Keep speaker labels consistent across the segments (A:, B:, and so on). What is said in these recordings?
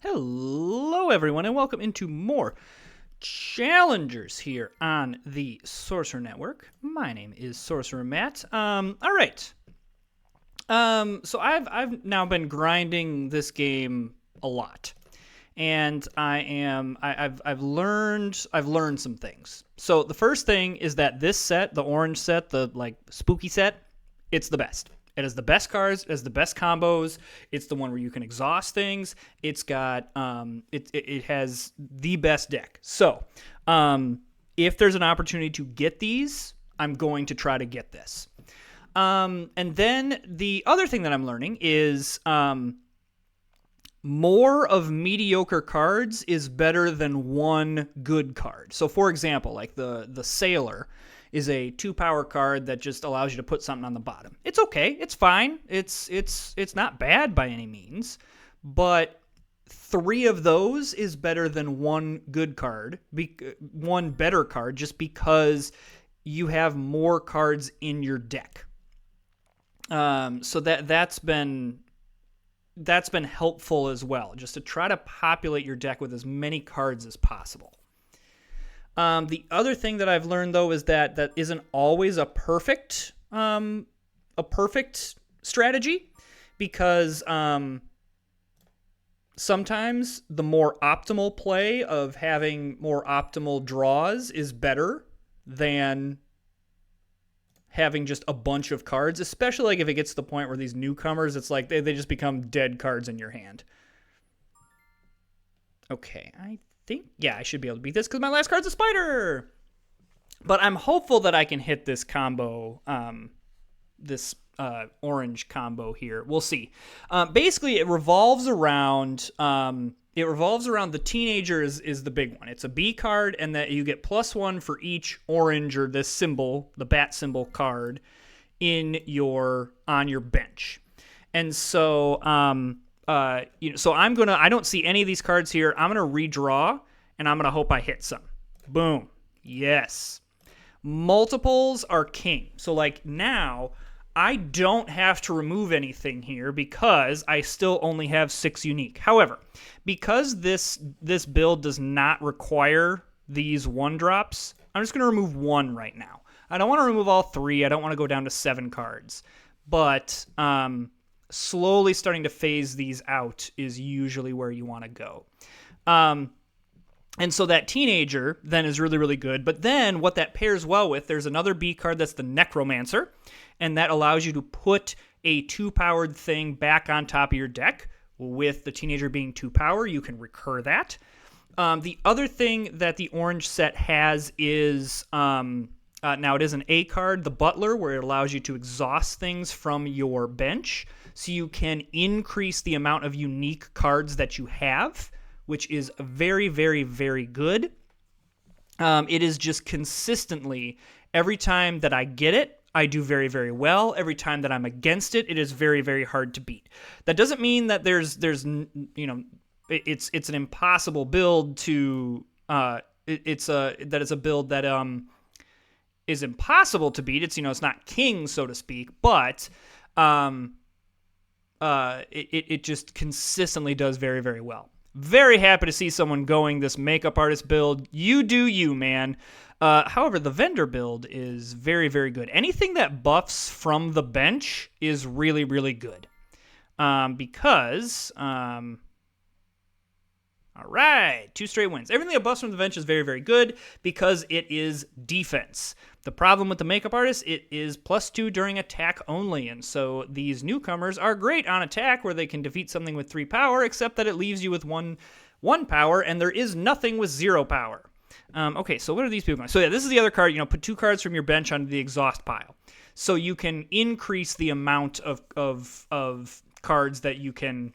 A: Hello, everyone, and welcome into more Challengers here on the Sorcerer Network. My name is Sorcerer Matt. All right. So I've now been grinding this game a lot, and I've learned some things. So the first thing is that this set, the orange set, the spooky set, it's the best. It has the best cards, it has the best combos. It's the one where you can exhaust things. It's got it has the best deck. So if there's an opportunity to get these, I'm going to try to get this. And then the other thing that I'm learning is more of mediocre cards is better than one good card. So for example, like the Sailor is a 2-power card that just allows you to put something on the bottom. It's okay. It's fine. It's not bad by any means, but 3 of those is better than one good card, one better card, just because you have more cards in your deck. So that's been helpful as well, just to try to populate your deck with as many cards as possible. The other thing that I've learned, though, is that isn't always a perfect strategy, because sometimes the more optimal play of having more optimal draws is better than having just a bunch of cards, especially like if it gets to the point where these newcomers, it's like they just become dead cards in your hand. Okay, I should be able to beat this because my last card's a spider. But I'm hopeful that I can hit this combo, this orange combo here. We'll see. Basically, it revolves around the teenager is the big one. It's a B card, and that you get +1 for each orange or this symbol, the bat symbol card, on your bench. And so so I don't see any of these cards here. I'm gonna redraw, and I'm gonna hope I hit some. Boom. Yes. Multiples are king. So like now, I don't have to remove anything here because I still only have 6 unique. However, because this build does not require these 1-drops, I'm just gonna remove 1 right now. I don't want to remove all 3. I don't want to go down to 7 cards, but slowly starting to phase these out is usually where you want to go. And so that teenager then is really, really good. But then what that pairs well with, there's another B card that's the Necromancer, and that allows you to put a 2-powered thing back on top of your deck. With the teenager being 2-power, you can recur that. The other thing that the orange set has is, now it is an A card, the Butler, where it allows you to exhaust things from your bench. So you can increase the amount of unique cards that you have, which is very, very, very good. It is just consistently, every time that I get it, I do very, very well. Every time that I'm against it, it is very, very hard to beat. That doesn't mean that there's it's an impossible build to it's a build that is impossible to beat. It's it's not king, so to speak, but it just consistently does very, very well. Very happy to see someone going this makeup artist build. You do you, man. However, the vendor build is very, very good. Anything that buffs from the bench is really, really good. Because, all right, 2 straight wins. Everything that buffs from the bench is very, very good because it is defense. The problem with the makeup artist, it is +2 during attack only, and so these newcomers are great on attack where they can defeat something with 3 power, except that it leaves you with one power, and there is nothing with 0 power. Okay, so what are these people going? So yeah, this is the other card. Put 2 cards from your bench onto the exhaust pile, so you can increase the amount of cards that you can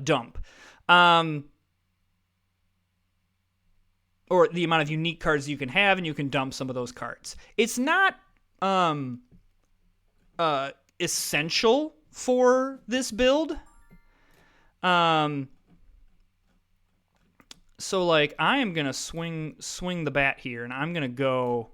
A: dump. Or the amount of unique cards you can have, and you can dump some of those cards. It's not essential for this build. So like I am gonna swing the bat here, and I'm gonna go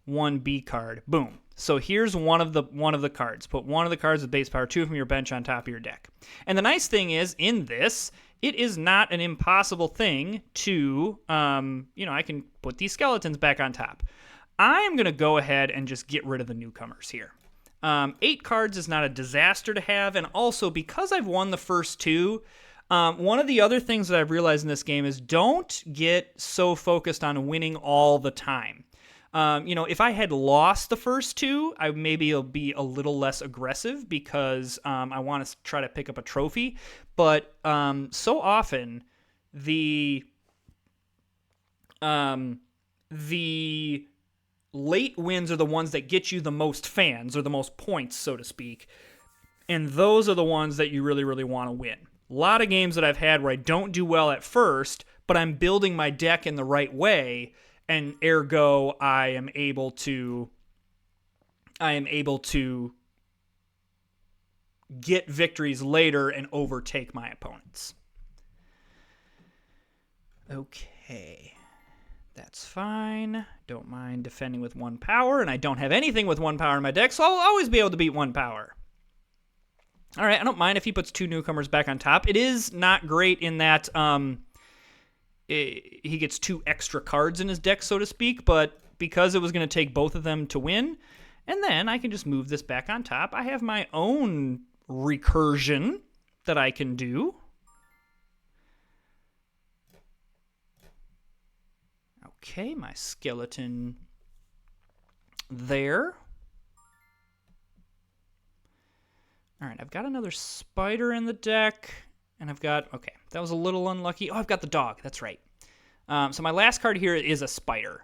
A: 1 B card. Boom. So here's one of the cards. Put one of the cards with base power 2 from your bench on top of your deck. And the nice thing is, in this, it is not an impossible thing to, I can put these skeletons back on top. I am going to go ahead and just get rid of the newcomers here. 8 cards is not a disaster to have, and also because I've won the first 2, one of the other things that I've realized in this game is don't get so focused on winning all the time. If I had lost the first 2, I maybe will be a little less aggressive because I want to try to pick up a trophy. But so often the late wins are the ones that get you the most fans or the most points, so to speak. And those are the ones that you really, really want to win. A lot of games that I've had where I don't do well at first, but I'm building my deck in the right way, and ergo I am able to get victories later and overtake my opponents. Okay. That's fine. Don't mind defending with 1 power, and I don't have anything with 1 power in my deck, so I'll always be able to beat 1 power. All right, I don't mind if he puts 2 newcomers back on top. It is not great in that he gets 2 extra cards in his deck, so to speak, but because it was going to take both of them to win, and then I can just move this back on top. I have my own recursion that I can do. Okay, my skeleton there. All right, I've got another spider in the deck, and I've got, okay, that was a little unlucky. Oh, I've got the dog, that's right. So my last card here is a spider.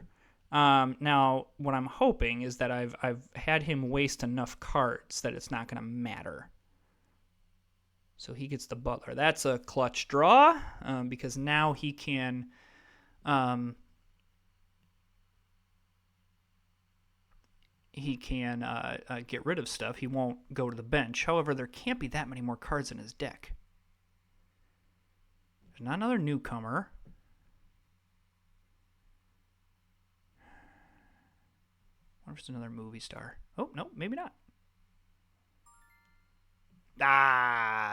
A: Now, what I'm hoping is that I've had him waste enough cards that it's not going to matter. So he gets the butler. That's a clutch draw, because now he can... get rid of stuff. He won't go to the bench. However, there can't be that many more cards in his deck. There's not another newcomer. What if it's another movie star? Oh, no, maybe not.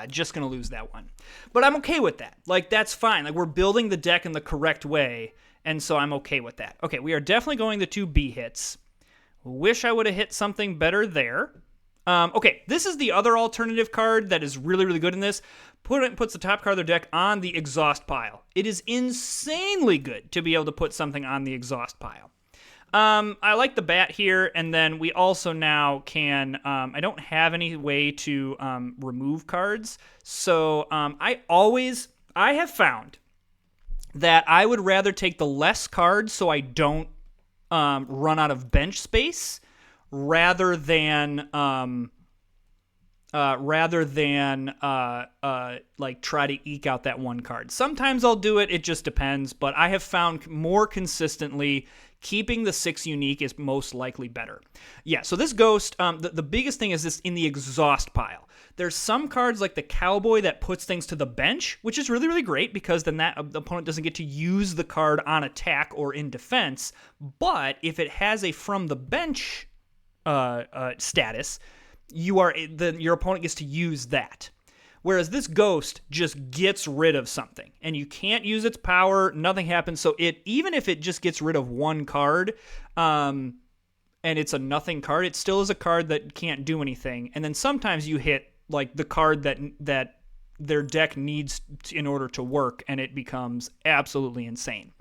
A: Just going to lose that one. But I'm okay with that. Like, that's fine. Like, we're building the deck in the correct way, and so I'm okay with that. Okay, we are definitely going the 2 B hits. Wish I would have hit something better there. Okay, this is the other alternative card that is really, really good in this. Puts the top card of their deck on the exhaust pile. It is insanely good to be able to put something on the exhaust pile. I like the bat here, and then we also now can... I don't have any way to remove cards, so I have found that I would rather take the less cards so I don't run out of bench space rather than like try to eke out that 1 card. Sometimes I'll do it, it just depends, but I have found more consistently keeping the 6 unique is most likely better. Yeah, so this ghost, the biggest thing is this in the exhaust pile. There's some cards like the cowboy that puts things to the bench, which is really, really great because then the opponent doesn't get to use the card on attack or in defense. But if it has a from the bench status, your opponent gets to use that. Whereas this ghost just gets rid of something, and you can't use its power. Nothing happens. So even if it just gets rid of 1 card, and it's a nothing card, it still is a card that can't do anything. And then sometimes you hit like the card that their deck needs in order to work, and it becomes absolutely insane.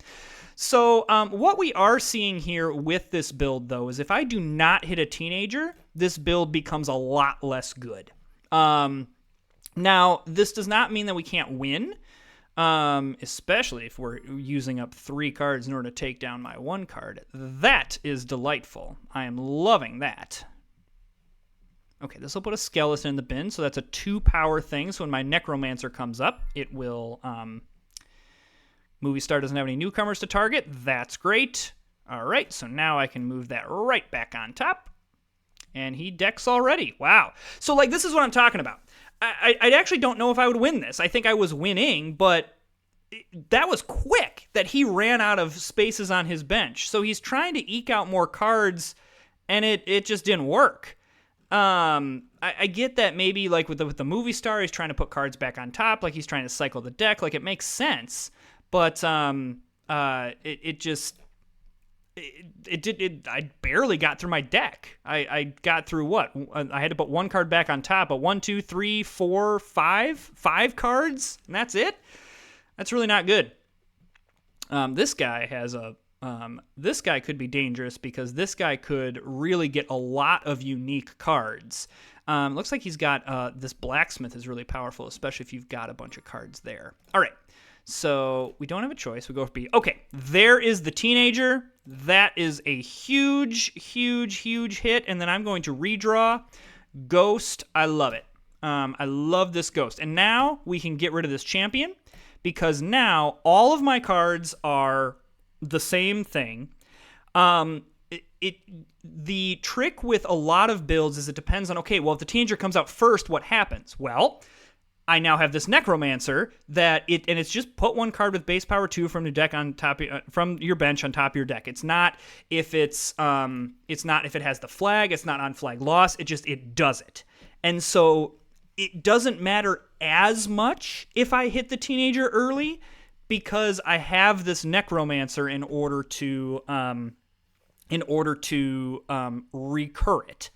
A: So what we are seeing here with this build, though, is if I do not hit a teenager, this build becomes a lot less good. Now, this does not mean that we can't win, especially if we're using up 3 cards in order to take down my 1 card. That is delightful. I am loving that. Okay, this will put a skeleton in the bin, so that's a 2 power thing. So when my necromancer comes up, it will... Movie star doesn't have any newcomers to target. That's great. All right, so now I can move that right back on top. And he decks already. Wow. So, like, this is what I'm talking about. I actually don't know if I would win this. I think I was winning, but that was quick that he ran out of spaces on his bench. So he's trying to eke out more cards, and it just didn't work. I get that maybe like with the movie star, he's trying to put cards back on top, like he's trying to cycle the deck, like it makes sense. But it just I barely got through my deck. I got through what? I had to put one card back on top, but 1, 2, 3, 4, 5 cards, and that's it. That's really not good. This guy has a. This guy could be dangerous because this guy could really get a lot of unique cards. Looks like he's got this blacksmith is really powerful, especially if you've got a bunch of cards there. All right, so we don't have a choice. We go for B. Okay, there is the teenager. That is a huge, huge, huge hit. And then I'm going to redraw. Ghost, I love it. I love this ghost. And now we can get rid of this champion because now all of my cards are the same thing. The trick with a lot of builds is it depends on, okay, well, if the teenager comes out first, what happens? Well, I now have this necromancer and it's just put one card with base power 2 from your deck on top from your bench on top of your deck. It's not if it's not if it has the flag, it's not on flag loss, it does it. And so it doesn't matter as much if I hit the teenager early because I have this necromancer in order to recur it.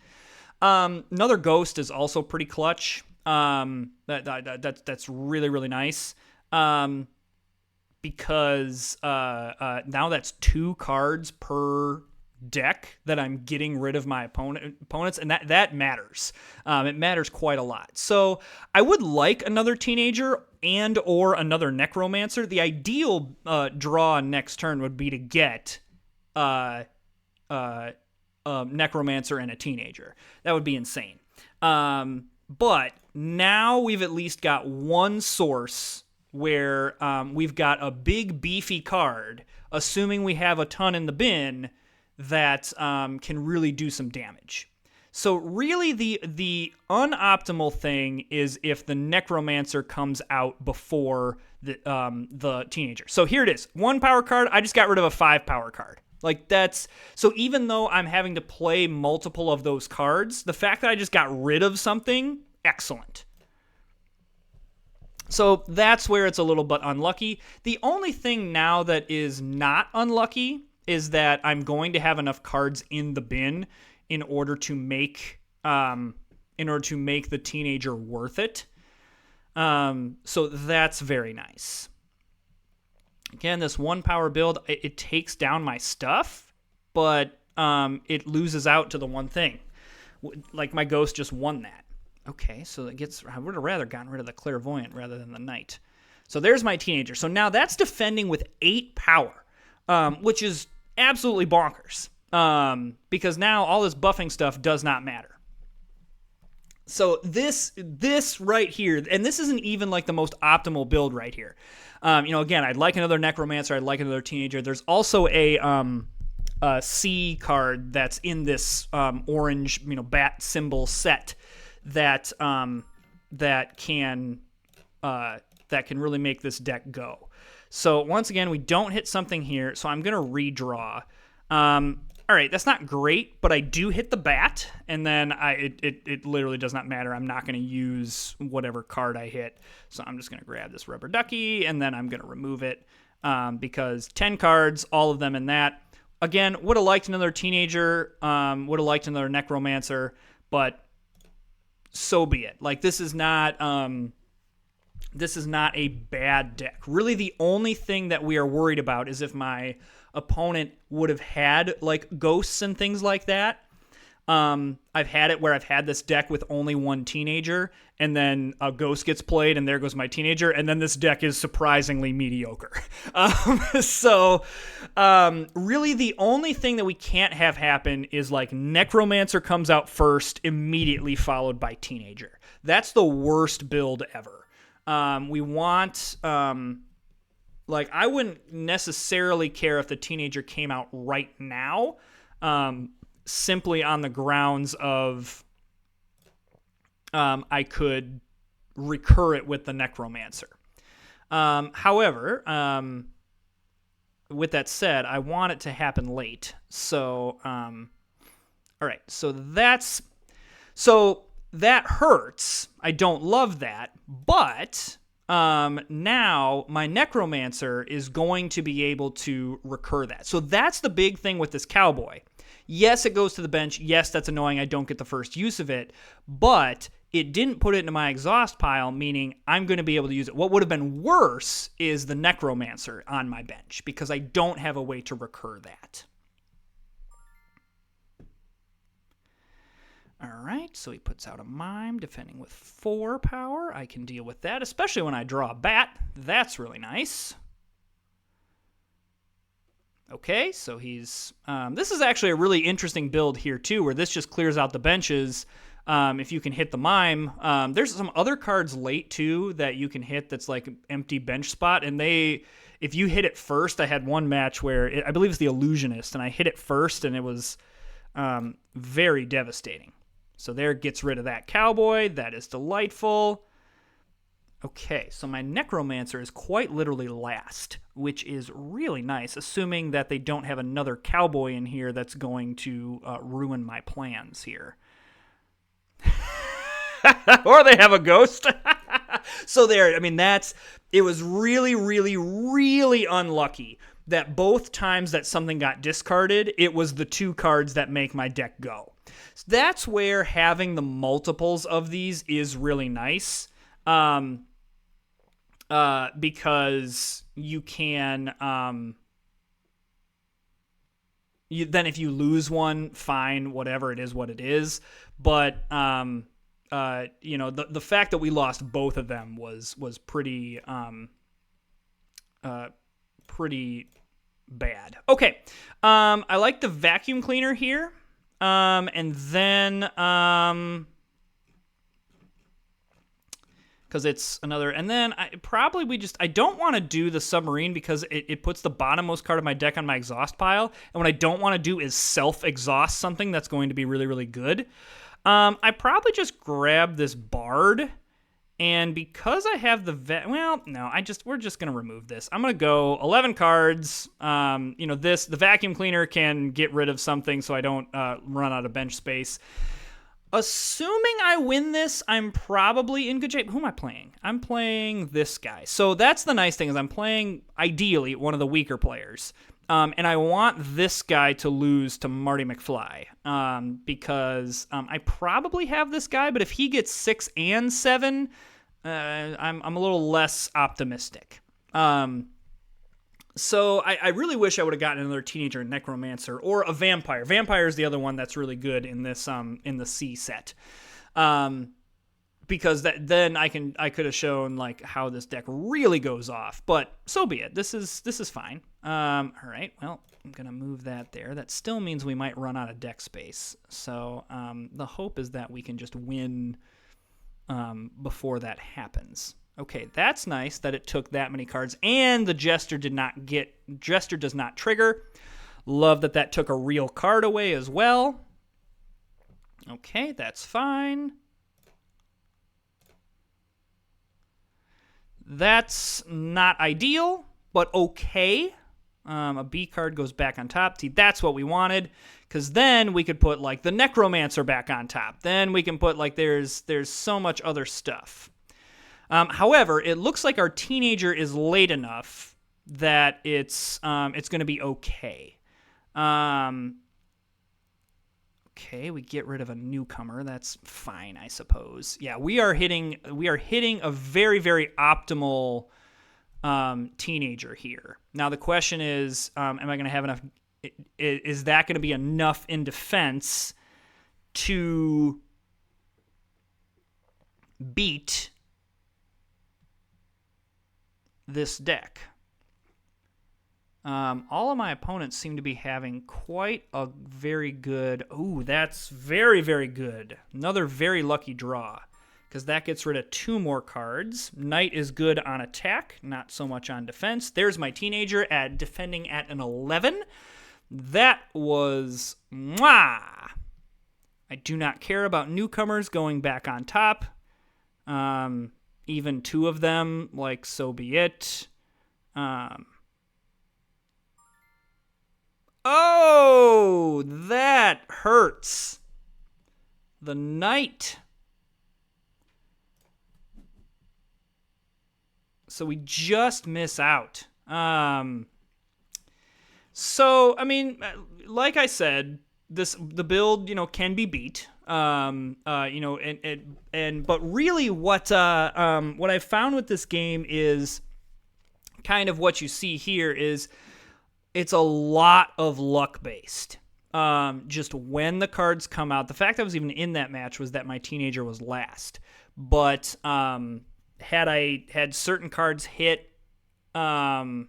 A: Another ghost is also pretty clutch. That's really, really nice. Because now that's 2 cards per deck that I'm getting rid of my opponents, and that matters. It matters quite a lot. So I would like another teenager and or another necromancer. The ideal draw next turn would be to get necromancer and a teenager. That would be insane. But now we've at least got one source where we've got a big beefy card, assuming we have a ton in the bin, that can really do some damage. So really the unoptimal thing is if the necromancer comes out before the teenager. So here it is. 1 power card, I just got rid of a 5 power card. Like so even though I'm having to play multiple of those cards, the fact that I just got rid of something, excellent. So that's where it's a little bit unlucky. The only thing now that is not unlucky is that I'm going to have enough cards in the bin in order to make the teenager worth it. So that's very nice. Again, this 1 power build, it takes down my stuff, but it loses out to the one thing. Like my ghost just won that. Okay, so I would have rather gotten rid of the clairvoyant rather than the knight. So there's my teenager. So now that's defending with 8 power, which is absolutely bonkers. Because now all this buffing stuff does not matter. So this right here, and this isn't even like the most optimal build right here. Again, I'd like another necromancer. I'd like another teenager. There's also a C card that's in this orange, bat symbol set that can really make this deck go. So once again, we don't hit something here, so I'm gonna redraw. All right, that's not great, but I do hit the bat, and then it literally does not matter. I'm not going to use whatever card I hit, so I'm just going to grab this rubber ducky, and then I'm going to remove it because 10 cards, all of them in that. Again, would have liked another teenager, would have liked another necromancer, but so be it. Like this is not a bad deck. Really, the only thing that we are worried about is if my opponent would have had like ghosts and things like that. I've had it where I've had this deck with only one teenager, and then a ghost gets played, and there goes my teenager, and then this deck is surprisingly mediocre. Really the only thing that we can't have happen is like necromancer comes out first, immediately followed by teenager. That's the worst build ever. We want I wouldn't necessarily care if the teenager came out right now, simply on the grounds of I could recur it with the necromancer. However, with that said, I want it to happen late. So, all right. So that hurts. I don't love that, but now my Necromancer is going to be able to recur that. So that's the big thing with this Cowboy. Yes, it goes to the bench. Yes, that's annoying. I don't get the first use of it, but it didn't put it into my exhaust pile, meaning I'm going to be able to use it. What would have been worse is the Necromancer on my bench because I don't have a way to recur that. All right, so he puts out a Mime, defending with 4 power. I can deal with that, especially when I draw a Bat. That's really nice. Okay, so he's... this is actually a really interesting build here, too, where this just clears out the benches if you can hit the Mime. There's some other cards late, too, that you can hit that's like an empty bench spot, and if you hit it first, I had one match where, I believe it's the Illusionist, and I hit it first, and it was very devastating. So there gets rid of that Cowboy. That is delightful. Okay, so my Necromancer is quite literally last, which is really nice, assuming that they don't have another Cowboy in here that's going to ruin my plans here. Or they have a ghost. So there, I mean, it was really, really, really unlucky that both times that something got discarded, it was the 2 cards that make my deck go. So that's where having the multiples of these is really nice. Because you can, then if you lose one, fine, whatever, it is what it is. But, the fact that we lost both of them was pretty, pretty bad. Okay. I like the vacuum cleaner here. And then, because it's another, and then I don't want to do the submarine because it puts the bottommost card of my deck on my exhaust pile, and what I don't want to do is self-exhaust something that's going to be really, really good. I probably just grab this Bard, and because I have the we're just going to remove this. I'm going to go 11 cards. The vacuum cleaner can get rid of something so I don't run out of bench space. Assuming I win this, I'm probably in good shape. Who am I playing? I'm playing this guy. So that's the nice thing is I'm playing, ideally, one of the weaker players. And I want this guy to lose to Marty McFly because I probably have this guy, but if he gets 6 and 7, I'm a little less optimistic. So I really wish I would have gotten another Teenager Necromancer or a Vampire. Vampire is the other one that's really good in this in the C set. Because then I could have shown like how this deck really goes off, but so be it. This is fine. All right, well, I'm gonna move that there. That still means we might run out of deck space. So the hope is that we can just win before that happens. Okay, that's nice that it took that many cards, and the Jester does not trigger. Love that took a real card away as well. Okay, that's fine. That's not ideal, but okay. A B card goes back on top. See, that's what we wanted, because then we could put like the Necromancer back on top. Then we can put like there's so much other stuff. However, it looks like our Teenager is late enough that it's going to be okay. Okay, we get rid of a newcomer. That's fine, I suppose. Yeah, we are hitting a very, very optimal Teenager here. Now the question is, am I going to have enough? Is that going to be enough in defense to beat this deck? All of my opponents seem to be having quite a very good... Ooh, that's very, very good. Another very lucky draw, because that gets rid of 2 more cards. Knight is good on attack, not so much on defense. There's my Teenager at defending at an 11. That was... Mwah! I do not care about newcomers going back on top. Even 2 of them, like, so be it. Oh, that hurts. The Knight So we just miss out. So, I mean, like I said, the build, can be beat. But really what I've found with this game is kind of what you see here is it's a lot of luck based. Just when the cards come out. The fact I was even in that match was that my teenager was last. But had I had certain cards hit at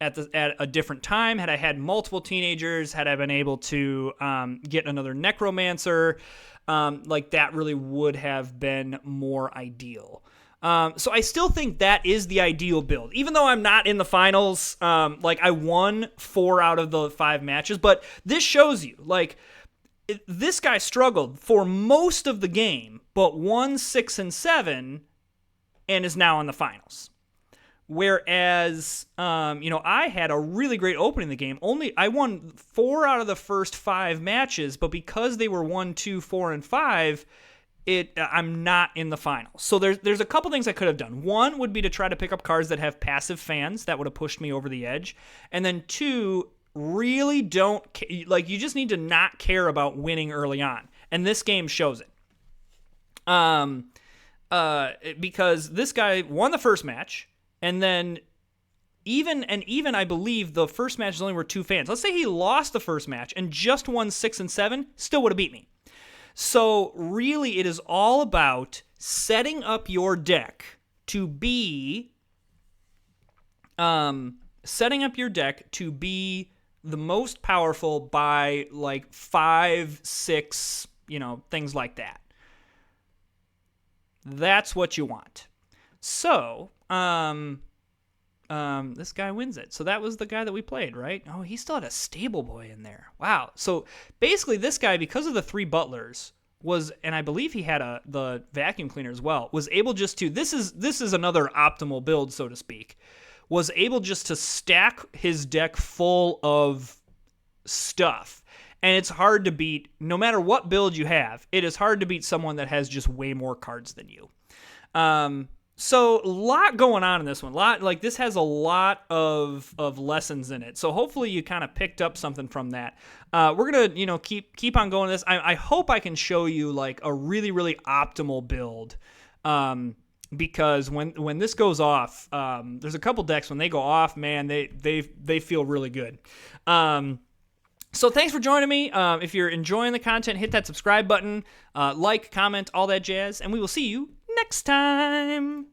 A: a different time, had I had multiple teenagers, had I been able to get another necromancer, like that really would have been more ideal. So I still think that is the ideal build, even though I'm not in the finals. Like I won 4 out of the 5 matches, but this shows you, like, this guy struggled for most of the game, but won 6 and 7, and is now in the finals. Whereas, I had a really great opening in the game. I won 4 out of the first 5 matches, but because they were 1, 2, 4, and 5. I'm not in the finals. So there's a couple things I could have done. One would be to try to pick up cards that have passive fans. That would have pushed me over the edge. And then 2, really don't, you just need to not care about winning early on. And this game shows it. Because this guy won the first match, and then even I believe the first match only were 2 fans. Let's say he lost the first match and just won 6 and 7, still would have beat me. So really, it is all about setting up your deck to be the most powerful by like 5, 6, things like that. That's what you want. So, this guy wins it. So that was the guy that we played, right? Oh, he still had a stable boy in there. Wow. So basically this guy, because of the 3 butlers, and I believe he had the vacuum cleaner as well, was able just to, this is another optimal build, so to speak, was able just to stack his deck full of stuff. And it's hard to beat, no matter what build you have, it is hard to beat someone that has just way more cards than you. So a lot going on in this one. This has a lot of lessons in it. So hopefully you kind of picked up something from that. We're gonna keep on going this. I hope I can show you like a really, really optimal build. Because when this goes off, there's a couple decks when they go off, man, they feel really good. So thanks for joining me. If you're enjoying the content, hit that subscribe button, like, comment, all that jazz, and we will see you next time.